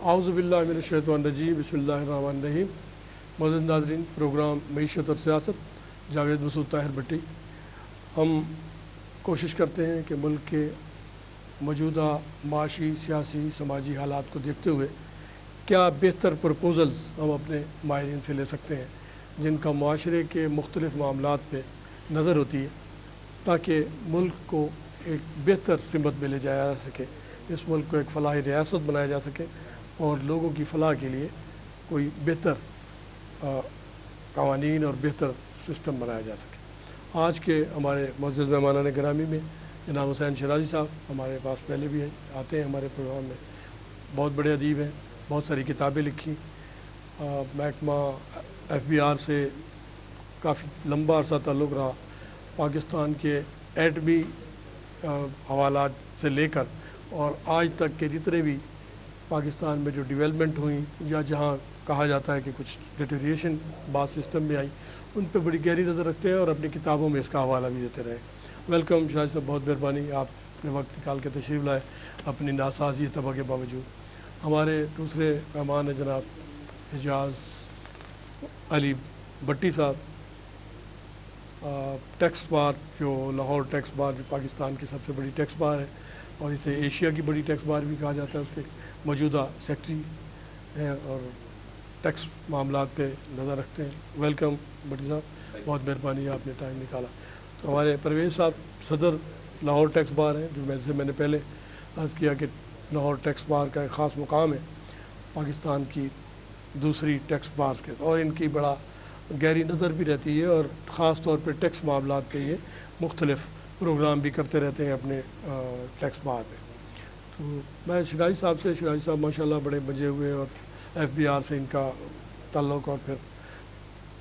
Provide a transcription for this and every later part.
اعوذ باللہ من الشیطان الرجیم بسم اللہ الرحمن الرحیم۔ معزز ناظرین، پروگرام معیشت اور سیاست، جاوید مسعود طاہر بٹی۔ ہم کوشش کرتے ہیں کہ ملک کے موجودہ معاشی، سیاسی، سماجی حالات کو دیکھتے ہوئے کیا بہتر پروپوزلز ہم اپنے ماہرین سے لے سکتے ہیں جن کا معاشرے کے مختلف معاملات پہ نظر ہوتی ہے، تاکہ ملک کو ایک بہتر سمت میں لے جایا جا سکے، اس ملک کو ایک فلاحی ریاست بنایا جا سکے اور لوگوں کی فلاح کے لیے کوئی بہتر قوانین اور بہتر سسٹم بنایا جا سکے۔ آج کے ہمارے معزز مہمانان گرامی میں جناب حسین شیرازی صاحب ہمارے پاس پہلے بھی آتے ہیں ہمارے پروگرام میں، بہت بڑے ادیب ہیں، بہت ساری کتابیں لکھی، محکمہ FBR سے کافی لمبا عرصہ تعلق رہا، پاکستان کے ایٹمی حوالات سے لے کر اور آج تک کے جتنے بھی پاکستان میں جو ڈیولپمنٹ ہوئیں یا جہاں کہا جاتا ہے کہ کچھ ڈیٹیریشن بعض سسٹم میں آئی، ان پہ بڑی گہری نظر رکھتے ہیں اور اپنی کتابوں میں اس کا حوالہ بھی دیتے رہے۔ ویلکم شاہد صاحب، بہت مہربانی، آپ نے وقت نکال کے تشریف لائے اپنی ناسازی طبع کے باوجود۔ ہمارے دوسرے مہمان ہیں جناب حجاز علی بٹی صاحب، ٹیکس بار، جو لاہور ٹیکس بار جو پاکستان کی سب سے بڑی ٹیکس بار ہے اور اسے ایشیا کی بڑی ٹیکس بار بھی کہا جاتا ہے، اس کے موجودہ سیکٹری ہیں اور ٹیکس معاملات پہ نظر رکھتے ہیں۔ ویلکم بٹی صاحب، بہت مہربانی آپ نے ٹائم نکالا۔ تو ہمارے پرویز صاحب صدر لاہور ٹیکس بار ہیں، جو میں نے پہلے عرض کیا کہ لاہور ٹیکس بار کا ایک خاص مقام ہے پاکستان کی دوسری ٹیکس بار کے، اور ان کی بڑا گہری نظر بھی رہتی ہے اور خاص طور پہ ٹیکس معاملات پہ یہ مختلف پروگرام بھی کرتے رہتے ہیں اپنے ٹیکس بار میں۔ تو میں شیرازی صاحب ماشاءاللہ بڑے بجے ہوئے اور FBR سے ان کا تعلق، اور پھر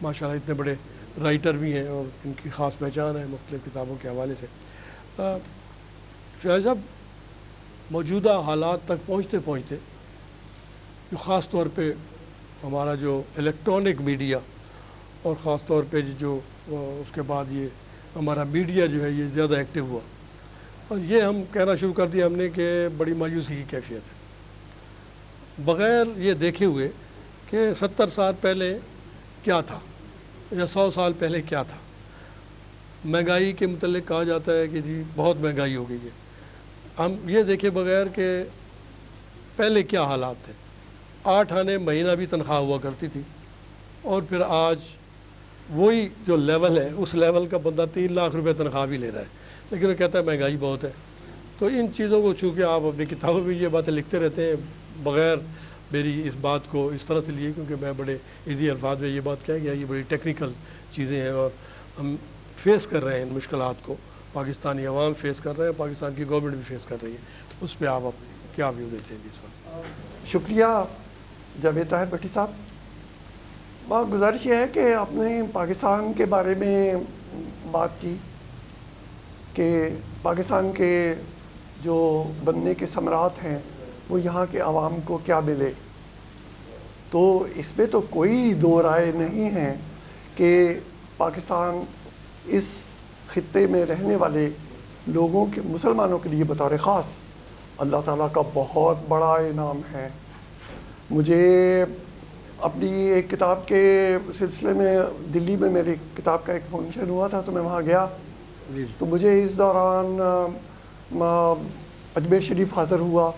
ماشاءاللہ اتنے بڑے رائٹر بھی ہیں اور ان کی خاص پہچان ہے مختلف کتابوں کے حوالے سے۔ شیرازی صاحب، موجودہ حالات تک پہنچتے پہنچتے جو خاص طور پہ ہمارا جو الیکٹرانک میڈیا اور خاص طور پہ جو اس کے بعد یہ ہمارا میڈیا جو ہے یہ زیادہ ایکٹیو ہوا، اور یہ ہم کہنا شروع کر دیا ہم نے کہ بڑی مایوسی کی کیفیت ہے، بغیر یہ دیکھے ہوئے کہ 70 سال پہلے کیا تھا یا 100 سال پہلے کیا تھا۔ مہنگائی کے متعلق کہا جاتا ہے کہ جی بہت مہنگائی ہو گئی ہے، ہم یہ دیکھے بغیر کہ پہلے کیا حالات تھے۔ 8 آنے مہینہ بھی تنخواہ ہوا کرتی تھی، اور پھر آج وہی جو لیول ہے اس لیول کا بندہ 3 لاکھ روپے تنخواہ بھی لے رہا ہے، لیکن وہ کہتا ہے مہنگائی بہت ہے۔ تو ان چیزوں کو چونکہ آپ اپنی کتابوں میں یہ باتیں لکھتے رہتے ہیں، بغیر میری اس بات کو اس طرح سے لیے کیونکہ میں بڑے ایزی الفاظ میں یہ بات کہہ گیا، یہ بڑی ٹیکنیکل چیزیں ہیں اور ہم فیس کر رہے ہیں ان مشکلات کو، پاکستانی عوام فیس کر رہے ہیں، پاکستان کی گورنمنٹ بھی فیس کر رہی ہے، اس پہ آپ کیا ویو دیتے ہیں اس وقت؟ شکریہ جاوید طاہر بٹی صاحب۔ بات گزارش یہ ہے کہ آپ نے پاکستان کے بارے میں بات کی کہ پاکستان کے جو بننے کے ثمرات ہیں وہ یہاں کے عوام کو کیا ملے، تو اس میں تو کوئی دو رائے نہیں ہے کہ پاکستان اس خطے میں رہنے والے لوگوں کے، مسلمانوں کے لیے بطور خاص اللہ تعالیٰ کا بہت بڑا انعام ہے۔ مجھے اپنی ایک کتاب کے سلسلے میں دلی میں میری کتاب کا ایک فنکشن ہوا تھا، تو میں وہاں گیا، تو مجھے اس دوران اجمیر شریف حاضر ہوا،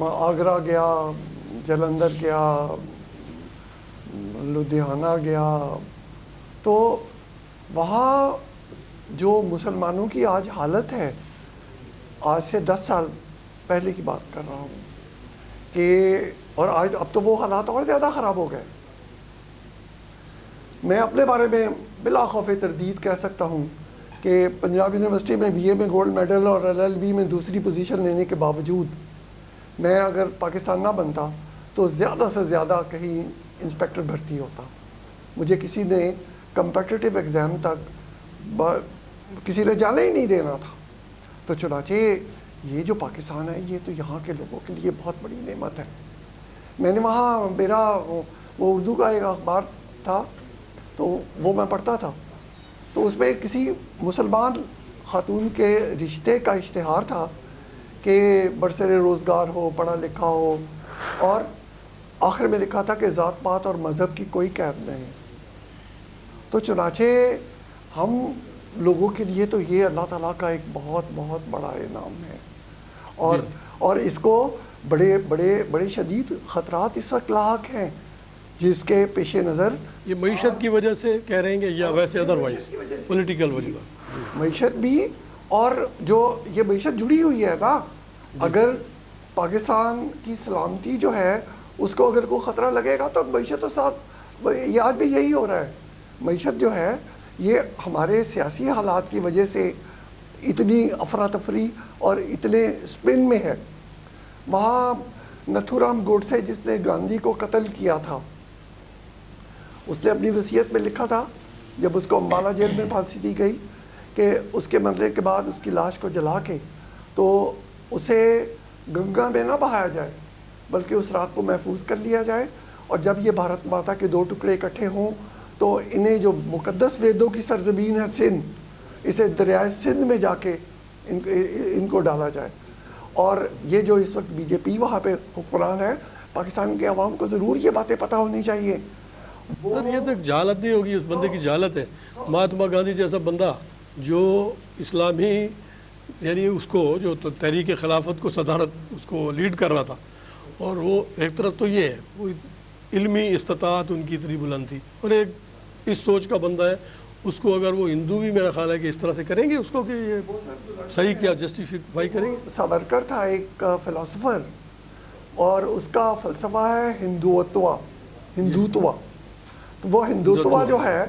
آگرہ گیا، جلندھر گیا، لدھیانہ گیا، تو وہاں جو مسلمانوں کی آج حالت ہے، آج سے 10 سال پہلے کی بات کر رہا ہوں کہ، اور آج اب تو وہ حالات اور زیادہ خراب ہو گئے۔ میں اپنے بارے میں بلا خوف تردید کہہ سکتا ہوں کہ پنجاب یونیورسٹی میں BA میں گولڈ میڈل اور LLB میں دوسری پوزیشن لینے کے باوجود میں اگر پاکستان نہ بنتا تو زیادہ سے زیادہ کہیں انسپیکٹر بھرتی ہوتا۔ مجھے کسی نے کمپیٹیٹیو ایگزام تک کسی نے جانے ہی نہیں دینا تھا، تو چنانچہ یہ جو پاکستان ہے یہ تو یہاں کے لوگوں کے لیے بہت بڑی نعمت ہے۔ میں نے وہاں، میرا وہ اردو کا ایک اخبار تھا تو وہ میں پڑھتا تھا، تو اس میں کسی مسلمان خاتون کے رشتے کا اشتہار تھا کہ برسر روزگار ہو، پڑھا لکھا ہو اور آخر میں لکھا تھا کہ ذات پات اور مذہب کی کوئی قید نہیں. تو چنانچہ ہم لوگوں کے لیے تو یہ اللہ تعالیٰ کا ایک بہت بہت بڑا انعام ہے, اور اس کو بڑے بڑے بڑے شدید خطرات اس وقت لاحق ہیں جس کے پیش نظر یہ معیشت کی وجہ سے کہہ رہے ہیں کہ یا ویسے ادروائز پولیٹیکل وجہ, معیشت بھی, اور جو یہ معیشت جڑی ہوئی ہے نا, اگر پاکستان کی سلامتی جو ہے اس کو اگر کوئی خطرہ لگے گا تو معیشت تو ساتھ, یہ آج بھی یہی ہو رہا ہے. معیشت جو ہے یہ ہمارے سیاسی حالات کی وجہ سے اتنی افراتفری اور اتنے اسپن میں ہے. وہاں نتھورام گوڈسے جس نے گاندھی کو قتل کیا تھا, اس نے اپنی وصیت میں لکھا تھا جب اس کو امبالہ جیل میں پھانسی دی گئی کہ اس کے مرنے کے بعد اس کی لاش کو جلا کے تو اسے گنگا میں نہ بہایا جائے بلکہ اس رات کو محفوظ کر لیا جائے, اور جب یہ بھارت ماتا کے 2 ٹکڑے اکٹھے ہوں تو انہیں جو مقدس ویدوں کی سرزمین ہے سندھ, اسے دریائے سندھ میں جا کے ان کو ڈالا جائے. اور یہ جو اس وقت بی جے پی وہاں پہ حکمران ہے, پاکستان کے عوام کو ضرور یہ باتیں پتہ ہونی چاہیے. سر یہ تو جہالت نہیں ہوگی, اس بندے کی جہالت ہے. مہاتما گاندھی جیسا بندہ جو اسلامی یعنی اس کو جو تحریک خلافت کو صدارت اس کو لیڈ کر رہا تھا, اور وہ ایک طرف تو یہ ہے وہ علمی استطاعت ان کی اتنی بلند تھی, اور ایک اس سوچ کا بندہ ہے, اس کو اگر وہ ہندو بھی میرا خیال ہے کہ اس طرح سے کریں گے اس کو کہ یہ صحیح کیا جسٹیفائی کریں گے. ساورکر تھا ایک فلاسفر, اور اس کا فلسفہ ہے ہندوتوا. تو وہ ہندوتوا جو ہے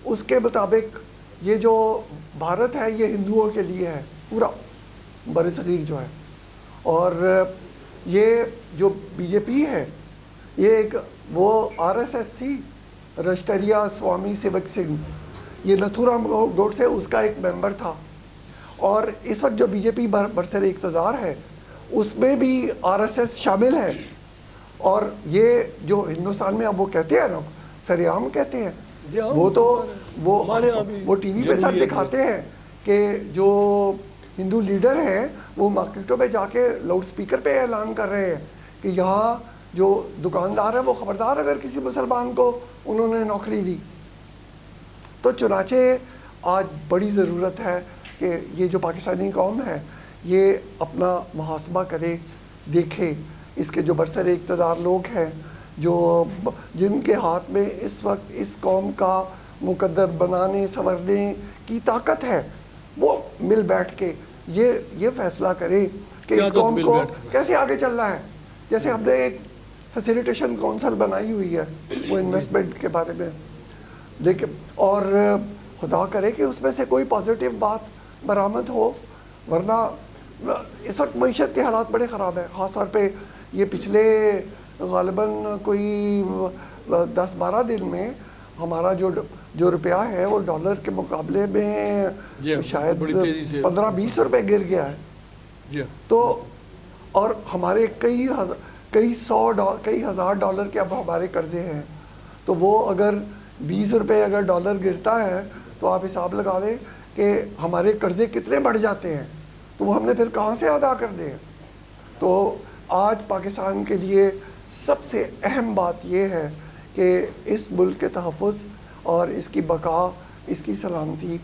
اس کے مطابق یہ جو بھارت ہے یہ ہندوؤں کے لیے ہے پورا بر صغیر جو ہے. اور یہ جو بی جے پی ہے یہ ایک وہ آر ایس ایس تھی, رشٹریہ سوامی سیوک سنگھ, یہ نتھورام گوڈسے اس کا ایک ممبر تھا. اور اس وقت جو بی جے پی برسر اقتدار ہے اس میں بھی آر ایس ایس شامل ہے. اور یہ جو ہندوستان میں اب وہ کہتے ہیں نا سر عام کہتے ہیں, وہ تو وہ ٹی وی پہ سب دکھاتے ہیں کہ جو ہندو لیڈر ہیں وہ مارکیٹوں پہ جا کے لاؤڈ سپیکر پہ اعلان کر رہے ہیں کہ یہاں جو دکاندار ہے وہ خبردار اگر کسی مسلمان کو انہوں نے نوکری دی. تو چنانچہ آج بڑی ضرورت ہے کہ یہ جو پاکستانی قوم ہے یہ اپنا محاسبہ کرے, دیکھے اس کے جو برسر اقتدار لوگ ہیں جو جن کے ہاتھ میں اس وقت اس قوم کا مقدر بنانے سنورنے کی طاقت ہے, وہ مل بیٹھ کے یہ فیصلہ کرے کہ اس قوم کو کیسے آگے چلنا ہے. جیسے ہم نے ایک فیسیلیٹیشن کونسل بنائی ہوئی ہے وہ انویسٹمنٹ کے بارے میں, لیکن اور خدا کرے کہ اس میں سے کوئی پازیٹیو بات برآمد ہو, ورنہ اس وقت معیشت کے حالات بڑے خراب ہیں. خاص طور پہ یہ پچھلے غالباً کوئی 10-12 دن میں ہمارا جو روپیہ ہے وہ ڈالر کے مقابلے میں شاید 15-20 روپے گر گیا ہے. تو اور ہمارے کئی ہزار ڈالر کے اب ہمارے قرضے ہیں, تو وہ اگر 20 روپے اگر ڈالر گرتا ہے تو آپ حساب لگا لیں کہ ہمارے قرضے کتنے بڑھ جاتے ہیں, تو وہ ہم نے پھر کہاں سے ادا کرنے ہیں. تو آج پاکستان کے لیے سب سے اہم بات یہ ہے کہ اس ملک کے تحفظ اور اس کی بقا, اس کی سلامتی,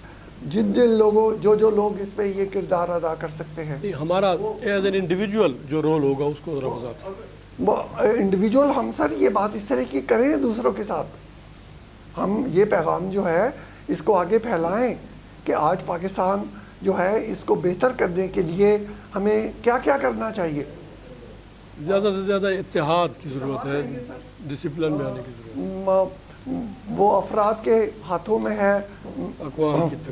جن لوگوں جو لوگ اس میں یہ کردار ادا کر سکتے ہیں. ہمارا ایز این انڈیویجول جو رول ہوگا اس کو ذرا وضاحت. انڈیویجول ہم سر یہ بات اس طرح کی کریں دوسروں کے ساتھ, ہم یہ پیغام جو ہے اس کو آگے پھیلائیں کہ آج پاکستان جو ہے اس کو بہتر کرنے کے لیے ہمیں کیا کیا کرنا چاہیے. زیادہ سے زیادہ اتحاد کی ضرورت ہے, ڈسپلن میں آنے کی ضرورت ہے. وہ افراد کے ہاتھوں میں ہے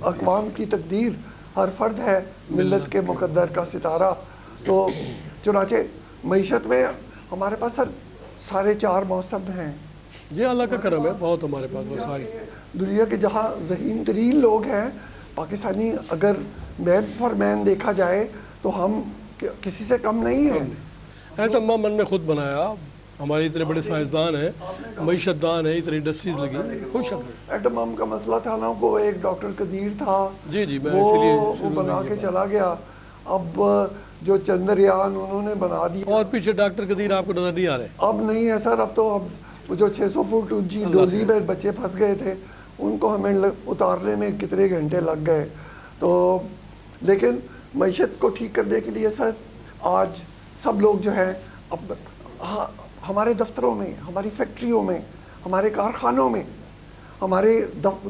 اقوام کی تقدیر, ہر فرد ہے ملت کے مقدر کا ستارہ. تو چنانچہ معیشت میں ہمارے پاس سر سارے 4 موسم ہیں. یہ اللہ کا کرم ہے, بہت ہمارے پاس وہ ساری. دنیا کے جہاں ذہین ترین لوگ ہیں پاکستانی, اگر مین فار مین دیکھا جائے تو ہم کسی سے کم نہیں ہیں. ایٹم بم نے خود بنایا, ہمارے اتنے بڑے سائنسدان ہیں, معیشت دان ہیں, اتنی انڈسٹریز لگی, کوئی شک نہیں. ایٹم بم کا مسئلہ تھا نا, کو ایک ڈاکٹر قدیر تھا, جی میں وہ بنا کے چلا گیا. اب جو چندریان انہوں نے بنا دیا، اور پیچھے ڈاکٹر قدیر آپ کو نظر نہیں آ رہے؟ اب نہیں ہے سر. اب تو اب جو 600 فٹ اونچی ڈوزی میں بچے پھنس گئے تھے ان کو ہمیں اتارنے میں کتنے گھنٹے لگ گئے. تو لیکن معیشت کو ٹھیک کرنے کے لیے سر آج سب لوگ جو ہے ہمارے دفتروں میں، ہماری فیکٹریوں میں، ہمارے کارخانوں میں، ہمارے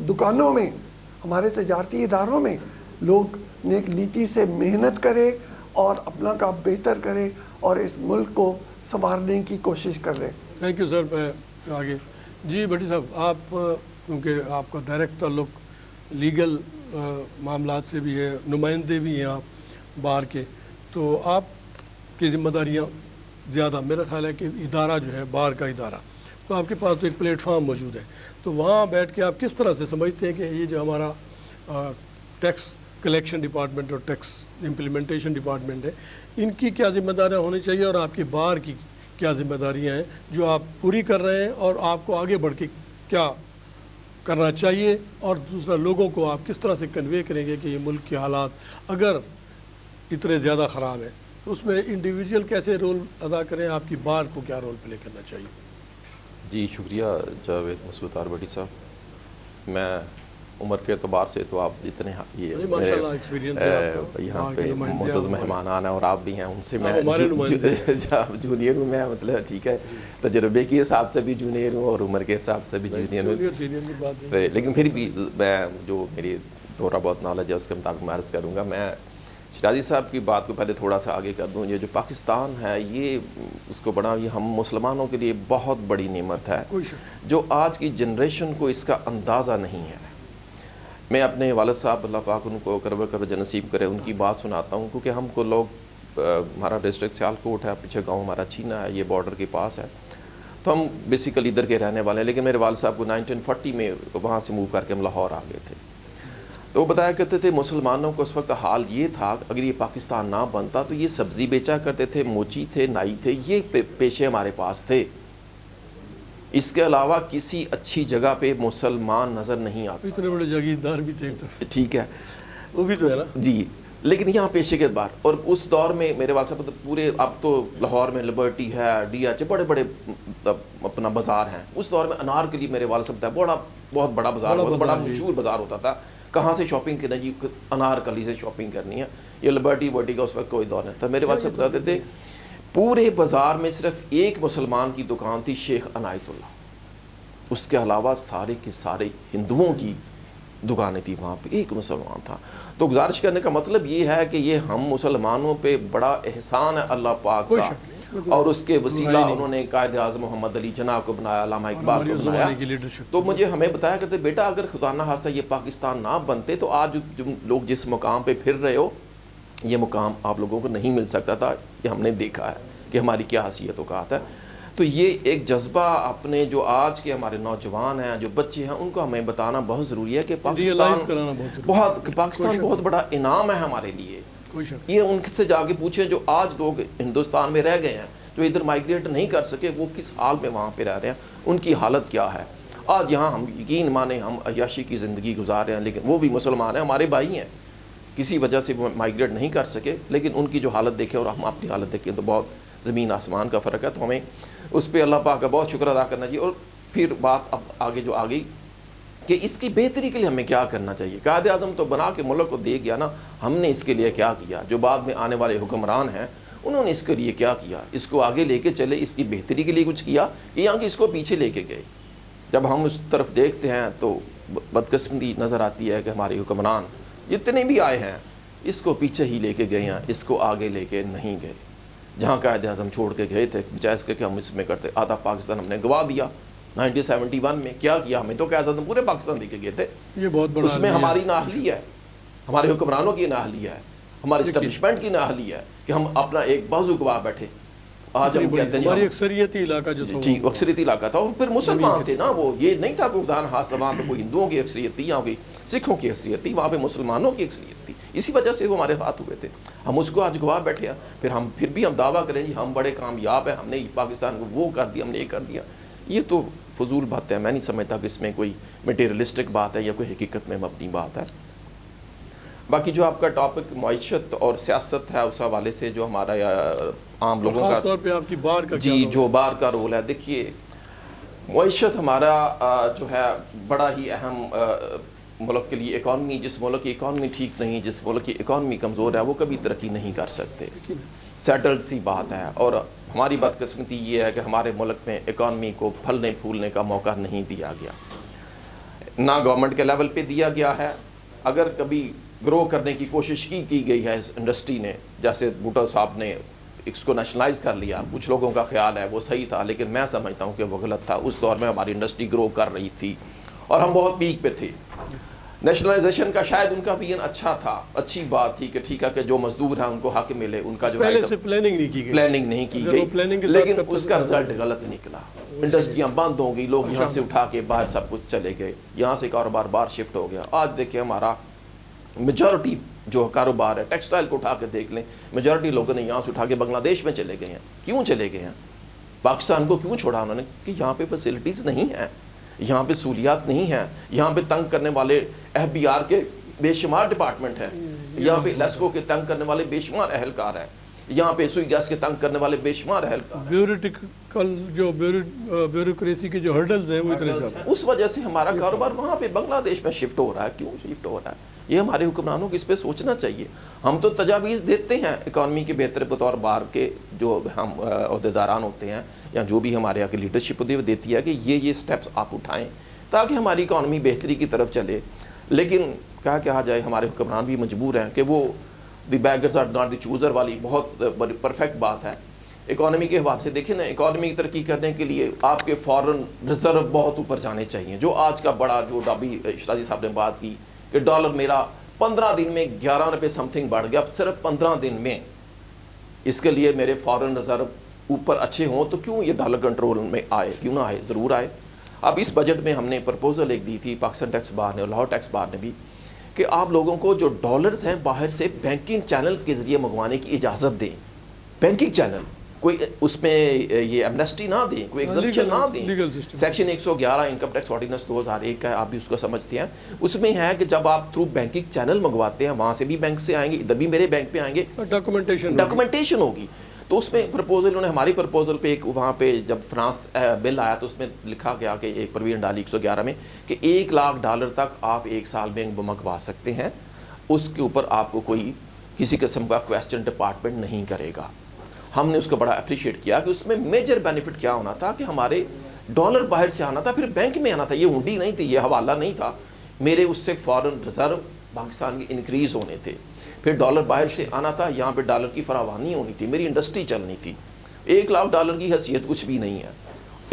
دکانوں میں، ہمارے تجارتی اداروں میں لوگ نیک نیتی سے محنت کرے اور اپنا کام بہتر کرے اور اس ملک کو سنوارنے کی کوشش کر رہے. Thank you sir. میں آگے جی بھٹی صاحب، آپ کیونکہ آپ کا ڈائریکٹ تعلق لیگل معاملات سے بھی ہے، نمائندے بھی ہیں آپ بار کے، تو آپ کی ذمہ داریاں زیادہ، میرا خیال ہے کہ ادارہ جو ہے بار کا ادارہ، تو آپ کے پاس تو ایک پلیٹ فارم موجود ہے، تو وہاں بیٹھ کے آپ کس طرح سے سمجھتے ہیں کہ یہ جو ہمارا ٹیکس کلیکشن ڈپارٹمنٹ اور ٹیکس امپلیمنٹیشن ڈپارٹمنٹ ہے، ان کی کیا ذمہ داریاں ہونی چاہیے اور آپ کی بار کی کیا ذمہ داریاں ہیں جو آپ پوری کر رہے ہیں، اور آپ کو آگے بڑھ کے کیا کرنا چاہیے، اور دوسرا لوگوں کو آپ کس طرح سے کنوے کریں گے کہ یہ ملک کے حالات اگر اتنے زیادہ خراب ہیں تو اس میں انڈیویجول کیسے رول ادا کریں، آپ کی بار کو کیا رول پلے کرنا چاہیے؟ جی شکریہ جاوید مسعود بٹی صاحب. میں عمر کے اعتبار سے تو آپ جتنے یہاں پہ معزز مہمانان ہیں اور آپ بھی ہیں، ان سے میں جونیئر ہوں، میں مطلب ٹھیک ہے تجربے کے حساب سے بھی جونیئر ہوں اور عمر کے حساب سے بھی جونیئر ہوں، لیکن پھر بھی میں جو میری تھوڑا بہت نالج ہے اس کے مطابق میں عرض کروں گا. میں شیرازی صاحب کی بات کو پہلے تھوڑا سا آگے کر دوں. یہ جو پاکستان ہے یہ اس کو بڑا، یہ ہم مسلمانوں کے لیے بہت بڑی نعمت ہے جو آج کی جنریشن کو اس کا اندازہ نہیں ہے. میں اپنے والد صاحب اللہ پاک ان کو کرب جنصیب کرے ان کی بات سناتا ہوں، کیونکہ ہم کو لوگ، ہمارا ڈسٹرکٹ سیالکوٹ ہے، پیچھے گاؤں ہمارا چھینا ہے، یہ بارڈر کے پاس ہے، تو ہم بیسیکلی ادھر کے رہنے والے ہیں. لیکن میرے والد صاحب کو 1940 میں وہاں سے موو کر کے ہم لاہور آ گئے تھے. تو وہ بتایا کرتے تھے مسلمانوں کو اس وقت حال یہ تھا، اگر یہ پاکستان نہ بنتا تو یہ سبزی بیچا کرتے تھے، موچی تھے، نائی تھے، یہ پیشے ہمارے پاس تھے. اس کے علاوہ کسی اچھی جگہ پہ مسلمان نظر نہیں آتے. اتنے بڑے جاگیردار بھی تھے، ٹھیک ہے، وہ بھی تو ہے نا جی. لیکن یہاں پیشے کے بعد، اور اس دور میں میرے والد صاحب پورے، اب تو لاہور میں لبرٹی ہے، ڈی ایچ، بڑے بڑے اپنا بازار ہیں. اس دور میں انارکلی میرے والد صاحب بڑا بہت بڑا بازار ہوتا، بڑا مشہور بازار ہوتا تھا. کہاں سے شاپنگ کرنا جی، انارکلی سے شاپنگ کرنی ہے. یہ لبرٹی کا اس وقت کوئی دور نہیں تھا. میرے والد صاحب بتاتے تھے پورے بازار میں صرف ایک مسلمان کی دکان تھی، شیخ عنایت اللہ. اس کے علاوہ سارے کے سارے ہندوؤں کی دکانیں تھی، وہاں پہ ایک مسلمان تھا. تو گزارش کرنے کا مطلب یہ ہے کہ یہ ہم مسلمانوں پہ بڑا احسان ہے اللہ پاک کا، اور اس کے وسیلہ انہوں نے قائد اعظم محمد علی جناح کو بنایا، علامہ اقبال کو بنایا. تو مجھے ہمیں بتایا کرتے بیٹا اگر خدا نہ خواستہ یہ پاکستان نہ بنتے تو آج لوگ جس مقام پہ پھر رہے ہو یہ مقام آپ لوگوں کو نہیں مل سکتا تھا. یہ ہم نے دیکھا ہے کہ ہماری کیا حیثیت اوقات ہے. تو یہ ایک جذبہ اپنے جو آج کے ہمارے نوجوان ہیں، جو بچے ہیں، ان کو ہمیں بتانا بہت ضروری ہے کہ پاکستان بہت بڑا انعام ہے ہمارے لیے. یہ ان سے جا کے پوچھیں جو آج لوگ ہندوستان میں رہ گئے ہیں، جو ادھر مائیگریٹ نہیں کر سکے، وہ کس حال میں وہاں پہ رہ رہے ہیں، ان کی حالت کیا ہے. آج یہاں ہم یقین مانیں ہم عیاشی کی زندگی گزار رہے ہیں، لیکن وہ بھی مسلمان ہیں، ہمارے بھائی ہیں، کسی وجہ سے وہ مائیگریٹ نہیں کر سکے. لیکن ان کی جو حالت دیکھیں اور ہم اپنی حالت دیکھیں تو بہت زمین آسمان کا فرق ہے. تو ہمیں اس پہ اللہ پاک کا بہت شکر ادا کرنا چاہیے. اور پھر بات اب آگے جو آگئی کہ اس کی بہتری کے لیے ہمیں کیا کرنا چاہیے. قائد اعظم تو بنا کے ملک کو دے گیا نا، ہم نے اس کے لیے کیا کیا؟ جو بعد میں آنے والے حکمران ہیں انہوں نے اس کے لیے کیا کیا؟ اس کو آگے لے کے چلے، اس کی بہتری کے لیے کچھ کیا کہ یہاں کہ اس کو پیچھے لے کے گئے؟ جب ہم اس طرف دیکھتے ہیں تو بدقسمتی نظر آتی ہے کہ ہمارے حکمران جتنے بھی آئے ہیں اس کو پیچھے ہی لے کے گئے ہیں، اس کو آگے لے کے نہیں گئے. جہاں قائد اعظم چھوڑ کے گئے تھے بجائے اس کے کہ ہم اس میں کرتے، آدھا پاکستان ہم نے گوا دیا. 1971 میں کیا کیا؟ ہمیں تو قائد اعظم پورے پاکستان دے کے گئے تھے. یہ بہت بڑا اس میں ہماری نااہلی ہے، ہمارے حکمرانوں کی نااہلی ہے، ہمارے اسٹیبلشمنٹ کی نااہلی ہے کہ ہم اپنا ایک بازو گوا بیٹھے. آج ہم کہتے ہیں ہماری اکثریتی علاقہ جو تھا، جی اکثریتی علاقہ تھا، اور پھر مسلمان تھے نا. وہ یہ نہیں تھا کہ خدا نہ خواستہ وہاں پہ کوئی ہندوؤں کی اکثریت تھی یا کوئی سکھوں کی اکثریت تھی، وہاں پہ مسلمانوں کی اکثریت تھی. اسی وجہ سے وہ ہمارے ہاتھ ہوئے تھے. ہم اس کو آج گواہ بیٹھے ہیں. پھر بھی ہم دعویٰ کریں جی ہم بڑے کامیاب ہیں، ہم نے پاکستان کو وہ کر دیا، ہم نے یہ کر دیا. یہ تو فضول بات ہے. میں نہیں سمجھتا کہ اس میں کوئی میٹیریلسٹک بات ہے یا کوئی حقیقت میں مبنی بات ہے. باقی جو آپ کا ٹاپک معیشت اور سیاست ہے اس حوالے سے جو ہمارا عام لوگوں کا خاص طور پہ آپ کی بار کا جی جو بار کا رول ہے، دیکھیے معیشت ہمارا جو ہے بڑا ہی اہم ملک کے لیے اکانومی، جس ملک کی اکانومی ٹھیک نہیں، جس ملک کی اکانومی کمزور ہے وہ کبھی ترقی نہیں کر سکتے، سیٹلڈ سی بات ہے. اور ہماری بدقسمتی یہ ہے کہ ہمارے ملک میں اکانومی کو پھلنے پھولنے کا موقع نہیں دیا گیا، نہ گورنمنٹ کے لیول پہ دیا گیا ہے. اگر کبھی گرو کرنے کی کوشش کی گئی ہے اس انڈسٹری نے، جیسے بھٹو صاحب نے اس کو نیشنلائز کر لیا، کچھ لوگوں کا خیال ہے وہ صحیح تھا، لیکن میں سمجھتا ہوں کہ وہ غلط تھا. اس دور میں ہماری انڈسٹری گرو کر رہی تھی اور ہم بہت پیک پہ تھے. نیشنلائزیشن کا شاید ان کا ویژن اچھا تھا، اچھی بات تھی کہ ٹھیک ہے کہ جو مزدور ہیں ان کو حق ملے، ان کا جو پہلے سے پلاننگ نہیں کی گئی، لیکن اس کا رزلٹ غلط نکلا. انڈسٹریاں بند ہو گئی، لوگ یہاں سے اٹھا کے باہر سب کچھ چلے گئے، یہاں سے کاروبار باہر شفٹ ہو گیا. آج دیکھیں ہمارا میجورٹی جو کاروبار ہے، ٹیکسٹائل کو اٹھا کے دیکھ لیں، میجورٹی لوگوں نے یہاں سے اٹھا کے بنگلہ دیش میں چلے گئے ہیں. کیوں چلے گئے ہیں؟ پاکستان کو کیوں چھوڑا انہوں نے؟ کہ یہاں پہ فیسلٹیز نہیں ہیں، یہاں پہ سہولیات نہیں ہیں، یہاں پہ تنگ کرنے والے FBI کے بے شمار ڈپارٹمنٹ ہیں، یہاں پہ لیسکو کے تنگ کرنے والے بے شمار اہلکار ہیں، یہاں پہ سوئی گیس کے تنگ کرنے والے بے شمار اہلکار، بیوروکریٹیکل جو بیوروکریسی کے جو ہرڈلز ہیں وہ اتنے زیادہ، اس وجہ سے ہمارا کاروبار وہاں پہ بنگلہ دیش میں شفٹ ہو رہا ہے. کیوں شفٹ ہو رہا ہے؟ یہ ہمارے حکمرانوں کو اس پہ سوچنا چاہیے. ہم تو تجاویز دیتے ہیں اکانومی کے بہتر بطور بار کے جو ہم عہدیداران ہوتے ہیں یا جو بھی ہمارے یہاں کی لیڈرشپ ہوتی ہے وہ دیتی ہے کہ یہ سٹیپس آپ اٹھائیں تاکہ ہماری اکانومی بہتری کی طرف چلے. لیکن کیا کہا جائے، ہمارے حکمران بھی مجبور ہیں کہ وہ دی beggars are not the chooser والی بہت پرفیکٹ بات ہے. اکانومی کے حوالے سے دیکھیں نا، اکانومی کی ترقی کرنے کے لیے آپ کے فارن ریزرو بہت اوپر جانے چاہیے. جو آج کا بڑا جو ابھی شراجی صاحب نے بات کی کہ ڈالر میرا 15 دن میں 11 روپے سم تھنگ بڑھ گیا، اب صرف 15 دن میں. اس کے لیے میرے فارن ریزرو اوپر اچھے ہوں تو کیوں یہ ڈالر کنٹرول میں آئے؟ کیوں نہ آئے؟ ضرور آئے. اب اس بجٹ میں ہم نے پرپوزل ایک دی تھی پاکستان ٹیکس بار نے اور لاہور ٹیکس بار نے بھی کہ آپ لوگوں کو جو ڈالرز ہیں باہر سے بینکنگ چینل کے ذریعے منگوانے کی اجازت دیں. بینکنگ چینل کوئی اس میں یہ ایمنسٹی نہ دیں، کوئی ایگزمپشن نہ دیں. سیکشن 111 انکم ٹیکس آرڈیننس 2001 کا ہے، آپ بھی اس کو سمجھتے ہیں. اس میں ہے کہ جب آپ تھرو بینکنگ چینل منگواتے ہیں، وہاں سے بھی بینک سے آئیں گے، ادھر بھی میرے بینک پہ آئیں گے، ڈاکومنٹیشن ہوگی. تو اس میں پرپوزل انہوں نے ہماری پرپوزل پہ ایک وہاں پہ جب فرانس بل آیا تو اس میں لکھا گیا کہ ایک پروین ڈالی 111 میں کہ $1,00,000 تک آپ ایک سال میں منگوا سکتے ہیں. اس کے اوپر آپ کو کوئی کسی قسم کا کویسچن ڈپارٹمنٹ نہیں کرے گا. ہم نے اس کو بڑا اپریشیٹ کیا کہ اس میں میجر بینیفٹ کیا ہونا تھا کہ ہمارے ڈالر باہر سے آنا تھا، پھر بینک میں آنا تھا. یہ ہنڈی نہیں تھی، یہ حوالہ نہیں تھا. میرے اس سے فارن ریزرو پاکستان کے انکریز ہونے تھے، پھر ڈالر باہر سے آنا تھا، یہاں پہ ڈالر کی فراوانی ہونی تھی، میری انڈسٹری چلنی تھی. $1,00,000 کی حیثیت کچھ بھی نہیں ہے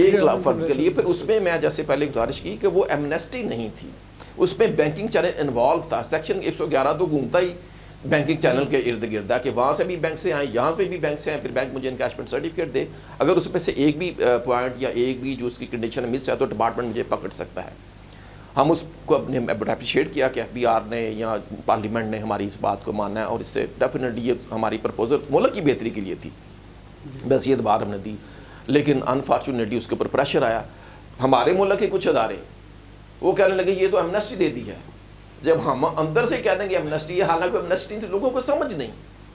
1 لاکھ فرد کے لیے. پھر اس میں جیسے پہلے گزارش کی کہ وہ ایمنسٹی نہیں تھی، اس میں بینکنگ چینل انوالو تھا. سیکشن 111 تو گھومتا ہی بینکنگ چینل کے ارد گرد ہے کہ وہاں سے بھی بینک سے آئیں، یہاں پہ بھی بینک سے آئیں، پھر بینک مجھے انکیشمنٹ سرٹیفکیٹ دے. اگر اس میں سے ایک بھی پوائنٹ یا ایک بھی جو اس کی کنڈیشن مس ہے تو ڈپارٹمنٹ مجھے پکڑ سکتا ہے. ہم اس کو اپنے اپریشیٹ کیا کہ FBI نے یا پارلیمنٹ نے ہماری اس بات کو مانا ہے اور اس سے ڈیفینیٹلی یہ ہماری پرپوزل ملک کی بہتری کے لیے تھی. بس یہ بار ہم نے دی، لیکن انفارچونیٹلی اس کے اوپر پریشر آیا. ہمارے ملک کے کچھ ادارے وہ کہنے لگے یہ تو ایمنسٹی دے دی ہے. جب ہم اندر سے کہہ دیں گے ایمنسٹی، یہ حالانکہ ایمنسٹی تھی، لوگوں کو سمجھ نہیں.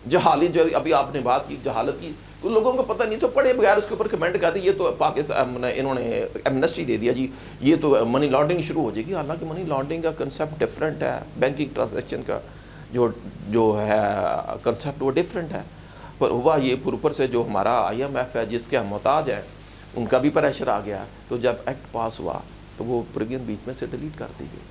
جہالت جو ابھی آپ نے بات کی جہالت کی، تو لوگوں کو پتہ نہیں، تو پڑھے بغیر اس کے اوپر کمنٹ کرتے یہ تو پاکستان انہوں نے ایمنسٹی دے دیا جی، یہ تو منی لانڈرنگ شروع ہو جائے گی. حالانکہ منی لانڈرنگ کا کنسیپٹ ڈفرینٹ ہے، بینکنگ ٹرانزیکشن کا جو ہے کنسیپٹ وہ ڈفرینٹ ہے. پر ہوا یہ اوپر سے جو ہمارا IMF ہے جس کے ہم محتاج ہیں، ان کا بھی پریشر آ گیا. تو جب ایکٹ پاس ہوا تو وہ پروویژن بیچ میں سے ڈیلیٹ کر دی گئی.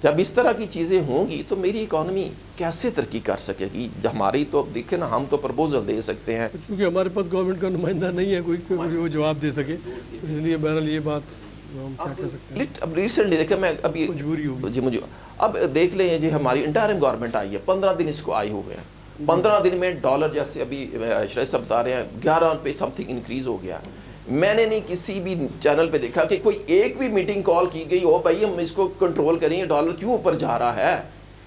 جب اس طرح کی چیزیں ہوں گی تو میری اکانومی کیسے ترقی کر سکے گی؟ ہماری تو دیکھیں نا، ہم تو پرپوزل دے سکتے ہیں کیونکہ ہمارے پاس گورنمنٹ کا نمائندہ نہیں ہے کوئی کہ وہ جواب دے سکے، اس لیے بہرحال یہ بات ہم کیا کہہ سکتے ہیں. اب ریسنٹلی دیکھیں میں ابھی مجبوری ہوگی جی مجھے اب دیکھ لیں جی ہماری انٹرم گورنمنٹ آئی ہے، 15 دن اس کو آئے ہوئے ہیں. 15 دن میں ڈالر جیسے ابھی شریف صاحب بتا رہے ہیں 11 پہ سم تھنگ انکریز ہو گیا. میں نے نہیں کسی بھی چینل پہ دیکھا کہ کوئی ایک بھی میٹنگ کال کی گئی ہو بھائی ہم اس کو کنٹرول کریں، ڈالر کیوں اوپر جا رہا ہے،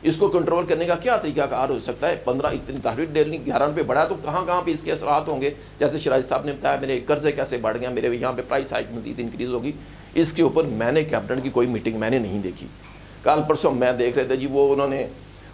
اس کو کنٹرول کرنے کا کیا طریقہ کار ہو سکتا ہے. 15 اتنی تحریر ڈیلی 11 پہ بڑھا تو کہاں پہ اس کے اثرات ہوں گے. جیسے شراج صاحب نے بتایا میرے قرضے کیسے بڑھ گیا، میرے یہاں پہ پرائس ہائیک مزید انکریز ہوگی. اس کے اوپر میں نے کیبنٹ کی کوئی میٹنگ میں نے نہیں دیکھی. کل پرسوں میں دیکھ رہے تھے جی وہ انہوں نے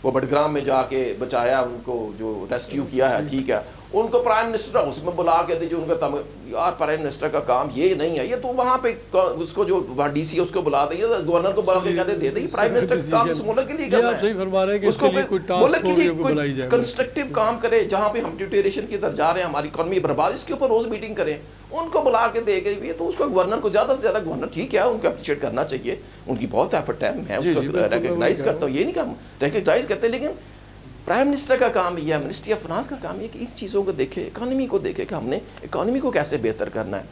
وہ بٹگرام میں جا کے بچایا ان کو, جو ریسکیو کیا ہے, ٹھیک ہے, ان کو پرائم منسٹر اس میں بلا کے دے جو ان کا یار پرائم منسٹر کا کام یہ نہیں ہے, یہ تو وہاں پہ اس کو جو وہاں ڈی سی اس کو بلا دیں, گورنر کو بلا کے کہتے دے دیں پرائم منسٹر کا کام اس ملک کے لیے کرنا ہے, اس کو ملک کے لیے کوئی کنسٹرکٹیو کام کرے. جہاں پہ ہم ڈیٹیریشن کی طرف جا رہے ہیں, ہماری اکانومی برباد, اس کے اوپر روز میٹنگ کریں, ان کو بلا کے دے گئی. تو اس کو گورنر کو زیادہ سے زیادہ, گورنر ٹھیک ہے ان کو اپریشیٹ کرنا چاہیے, ان کی بہت ایفرٹ ہے, میں اس کو ریکگنائز کرتا ہوں, یہ نہیں کہ ریکگنائز کرتے, لیکن پرائم منسٹر کا کام یہ ہے, منسٹری آف فنانس کا کام یہ کہ ان چیزوں کو دیکھے, اکانومی کو دیکھے کہ ہم نے اکانومی کو کیسے بہتر کرنا ہے.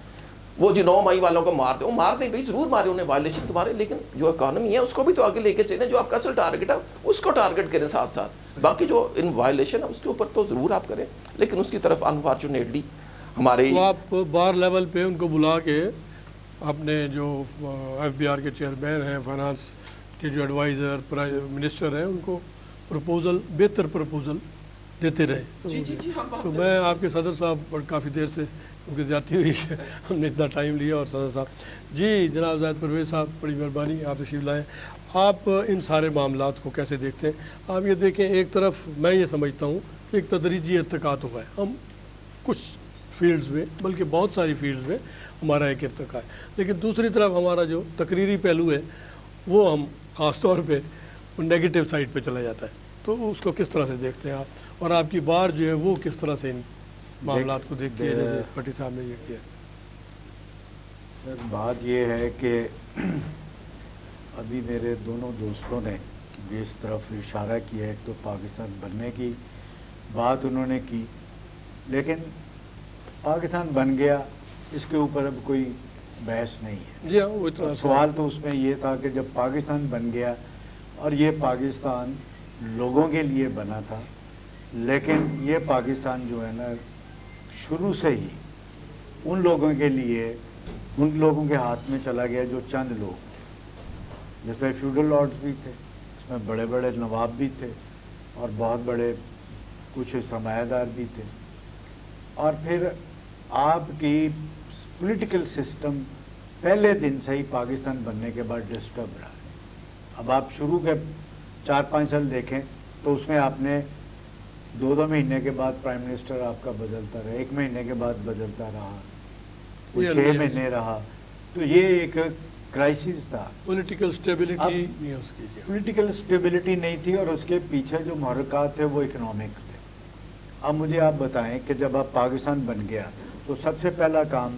وہ جو 9 مئی والوں کو مارتے, وہ مارتے بھائی ضرور مارے انہیں وائلیشن کے بارے, لیکن جو اکانومی ہے اس کو بھی تو آگے لے کے چلیں, جو آپ کا اصل ٹارگیٹ ہے اس کو ٹارگیٹ کریں ساتھ ساتھ, باقی جو ان وائلیشن ہے اس کے اوپر تو ضرور آپ کریں, لیکن اس کی طرف انفارچونیٹلی ہمارے آپ بار لیول پہ ان کو بلا کے اپنے جو ایف بی آر کے چیئرمین ہیں, فائنانس کے جو ایڈوائزر منسٹر ہیں, ان کو پروپوزل, بہتر پروپوزل دیتے رہے. تو میں آپ کے صدر صاحب کافی دیر سے ان کی زیادتی ہوئی ہے, ہم نے اتنا ٹائم لیا, اور صدر صاحب جی جناب زاہد پرویز صاحب بڑی مہربانی آپ تشریف لائیں. آپ ان سارے معاملات کو کیسے دیکھتے ہیں؟ آپ یہ دیکھیں, ایک طرف میں یہ سمجھتا ہوں کہ ایک تدریجی ارتقا ہوا ہے, ہم کچھ فیلڈز میں, بلکہ بہت ساری فیلڈز میں ہمارا ایک ارتقا ہے, لیکن دوسری طرف ہمارا جو تقریری پہلو ہے وہ ہم خاص طور پہ نیگیٹو سائڈ پہ چلا جاتا ہے. تو اس کو کس طرح سے دیکھتے ہیں آپ, اور آپ کی بار جو ہے وہ کس طرح سے ان معاملات کو دیکھتی ہے, جیسے بھٹی صاحب نے یہ کیا؟ سر بات یہ ہے کہ ابھی میرے دونوں دوستوں نے بھی اس طرف اشارہ کیا ہے, ایک تو پاکستان بننے کی بات انہوں نے کی, لیکن پاکستان بن گیا اس کے اوپر اب کوئی بحث نہیں ہے. جی ہاں, وہ اتنا سوال تو اس میں یہ تھا کہ جب پاکستان بن گیا, اور یہ پاکستان لوگوں کے لیے بنا تھا, لیکن یہ پاکستان جو ہے نا شروع سے ہی ان لوگوں کے لیے, ان لوگوں کے ہاتھ میں چلا گیا جو چند لوگ, جس میں فیوڈل لارڈز بھی تھے, اس میں بڑے بڑے نواب بھی تھے, اور بہت بڑے کچھ سرمایہ دار بھی تھے, اور پھر آپ کی پولیٹیکل سسٹم پہلے دن سے ہی پاکستان بننے کے بعد ڈسٹرب رہا ہے. اب آپ شروع کے 4-5 سال دیکھیں تو اس میں آپ نے 2 مہینے کے بعد پرائم منسٹر آپ کا بدلتا رہا, 1 مہینے کے بعد بدلتا رہا, 6 مہینے رہا, تو یہ ایک کرائسس تھا. پولیٹیکل اسٹیبلٹی نہیں, اس کی پولیٹیکل اسٹیبلٹی نہیں تھی, اور اس کے پیچھے جو محرکات تھے وہ اکنامک تھے. اب مجھے آپ بتائیں کہ جب آپ پاکستان بن گیا تو سب سے پہلا کام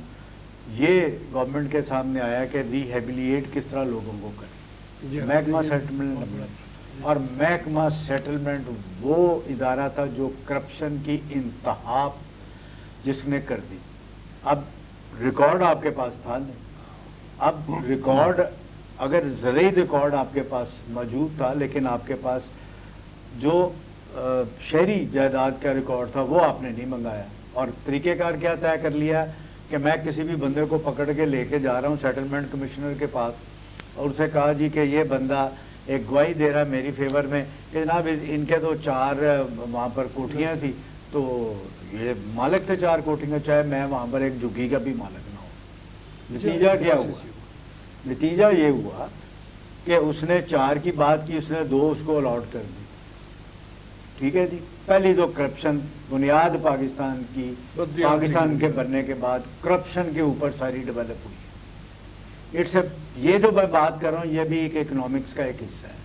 یہ گورنمنٹ کے سامنے آیا کہ ریہیبلیٹ کس طرح لوگوں کو کریں, محکمہ سیٹلمنٹ. اور محکمہ سیٹلمنٹ وہ ادارہ تھا جو کرپشن کی انتہا جس نے کر دی. اب ریکارڈ آپ کے پاس تھا نہیں, اب ریکارڈ اگر زرعی ریکارڈ آپ کے پاس موجود تھا, لیکن آپ کے پاس جو شہری جائیداد کا ریکارڈ تھا وہ آپ نے نہیں منگایا. اور طریقہ کار کیا طے کر لیا کہ میں کسی بھی بندے کو پکڑ کے لے کے جا رہا ہوں سیٹلمنٹ کمشنر کے پاس, اور اسے کہا جی کہ یہ بندہ ایک گواہی دے رہا میری فیور میں کہ جناب ان کے تو 4 وہاں پر کوٹھیاں تھیں, تو یہ مالک تھے 4 کوٹھیاں, چاہے میں وہاں پر ایک جھگی کا بھی مالک نہ ہوں. نتیجہ کیا ہوا؟ نتیجہ یہ ہوا کہ اس نے 4 کی بات کی, اس نے 2 اس کو الاٹ کر دی. ٹھیک ہے جی, پہلی تو کرپشن بنیاد پاکستان کی, پاکستان کے بننے کے بعد کرپشن کے اوپر ساری ڈیولپ ہوئی. یہ جو میں بات کر رہا ہوں یہ بھی ایک اکنامکس کا ایک حصہ ہے